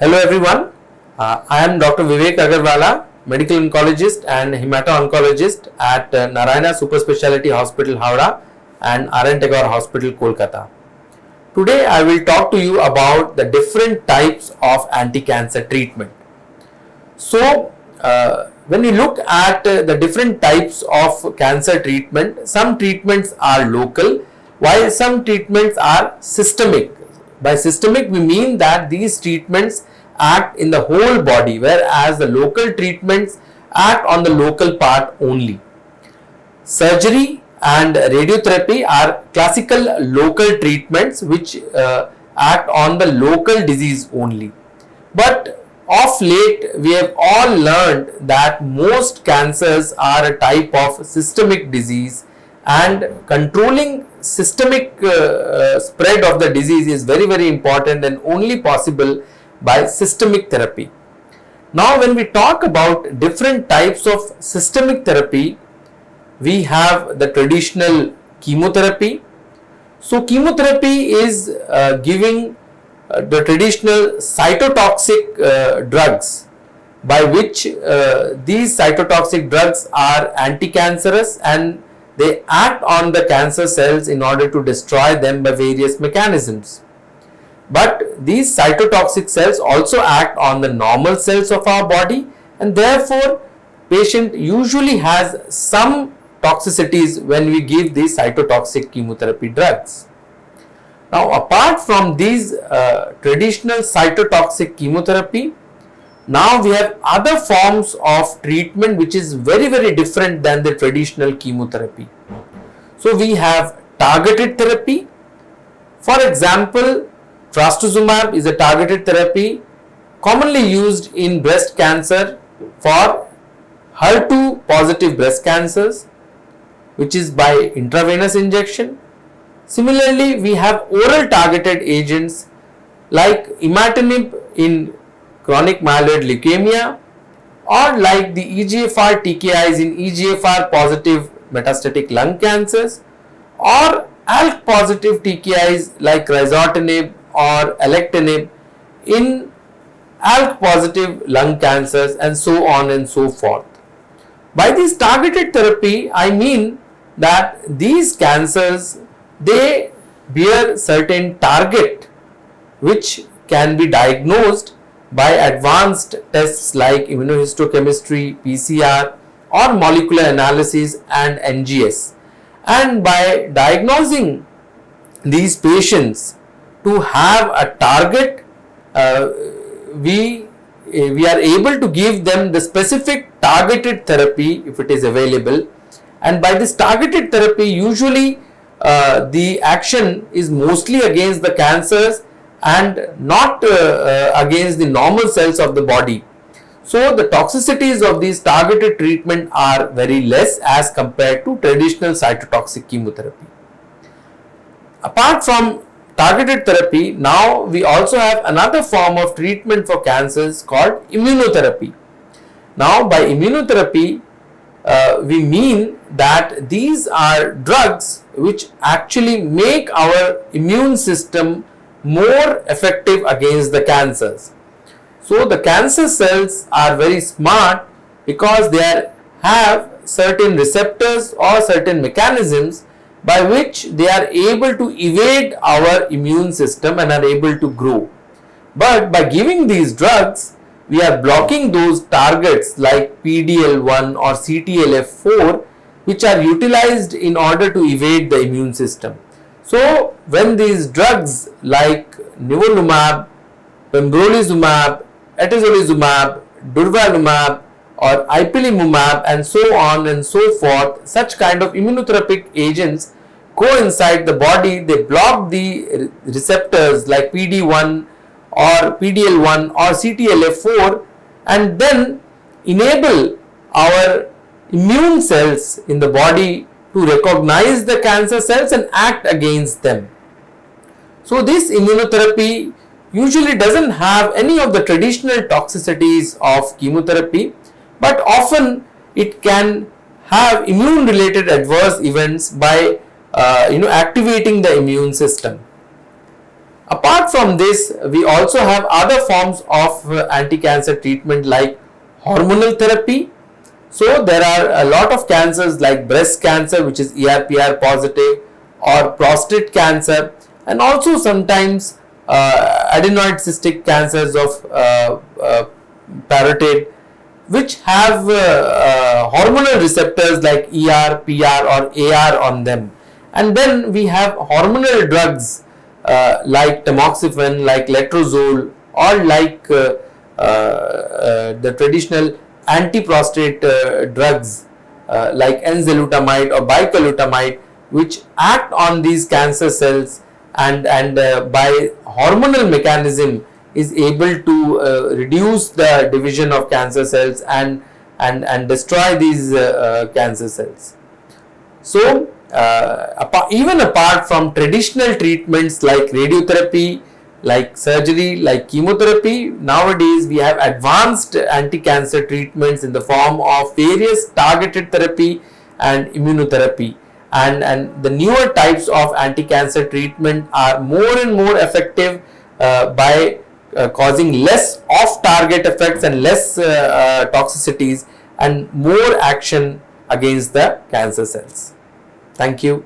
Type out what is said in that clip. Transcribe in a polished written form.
Hello everyone, I am Dr. Vivek Agarwala, medical oncologist and hemato-oncologist at Narayana Super Speciality Hospital, Howrah and R.N. Tagore Hospital, Kolkata. Today I will talk to you about the different types of anti-cancer treatment. So, when you look at the different types of cancer treatment, some treatments are local while some treatments are systemic. By systemic we mean that these treatments act in the whole body, whereas the local treatments act on the local part only. Surgery and radiotherapy are classical local treatments which act on the local disease only. But of late we have all learned that most cancers are a type of systemic disease, and controlling systemic spread of the disease is very important and only possible by systemic therapy. Now when we talk about different types of systemic therapy, we have the traditional chemotherapy. So chemotherapy is giving the traditional cytotoxic drugs, by which these cytotoxic drugs are anti-cancerous and they act on the cancer cells in order to destroy them by various mechanisms. But these cytotoxic cells also act on the normal cells of our body, and therefore patient usually has some toxicities when we give these cytotoxic chemotherapy drugs. Now apart from these traditional cytotoxic chemotherapy, now we have other forms of treatment which is very different than the traditional chemotherapy. So we have targeted therapy. For example, trastuzumab is a targeted therapy commonly used in breast cancer for HER2 positive breast cancers, which is by intravenous injection. Similarly, we have oral targeted agents like imatinib in chronic myeloid leukemia, or like the EGFR TKIs in EGFR positive metastatic lung cancers, or ALK positive TKIs like crizotinib or alectinib in ALK positive lung cancers, and so on and so forth. By this targeted therapy, I mean that these cancers, they bear certain target which can be diagnosed by advanced tests like immunohistochemistry, PCR or molecular analysis and NGS. And by diagnosing these patients to have a target, we are able to give them the specific targeted therapy if it is available. And by this targeted therapy, usually the action is mostly against the cancers and not against the normal cells of the body. So the toxicities of these targeted treatment are very less as compared to traditional cytotoxic chemotherapy. Apart from targeted therapy, now we also have another form of treatment for cancers called immunotherapy. Now by immunotherapy, we mean that these are drugs which actually make our immune system more effective against the cancers. So the cancer cells are very smart because they have certain receptors or certain mechanisms by which they are able to evade our immune system and are able to grow. But by giving these drugs, we are blocking those targets like PDL1 or CTLF4, which are utilized in order to evade the immune system. So when these drugs like nivolumab, pembrolizumab, atezolizumab, durvalumab or ipilimumab and so on and so forth, such kind of immunotherapeutic agents go inside the body, they block the receptors like PD1 or PDL1 or CTLF4 and then enable our immune cells in the body to recognize the cancer cells and act against them. So this immunotherapy usually doesn't have any of the traditional toxicities of chemotherapy, but often it can have immune related adverse events by activating the immune system. Apart from this, we also have other forms of anti-cancer treatment like hormonal therapy. So there are a lot of cancers like breast cancer, which is ER/PR positive, or prostate cancer, and also sometimes adenoid cystic cancers of parotid, which have hormonal receptors like ER/PR or AR on them. And then we have hormonal drugs like tamoxifen, like letrozole, or like the traditional anti-prostate drugs like enzalutamide or bicalutamide, which act on these cancer cells, and by hormonal mechanism is able to reduce the division of cancer cells and destroy these cancer cells. So even apart from traditional treatments like radiotherapy, like surgery, like chemotherapy, nowadays we have advanced anti-cancer treatments in the form of various targeted therapy and immunotherapy, and the newer types of anti-cancer treatment are more and more effective by causing less off-target effects and less toxicities and more action against the cancer cells. Thank you.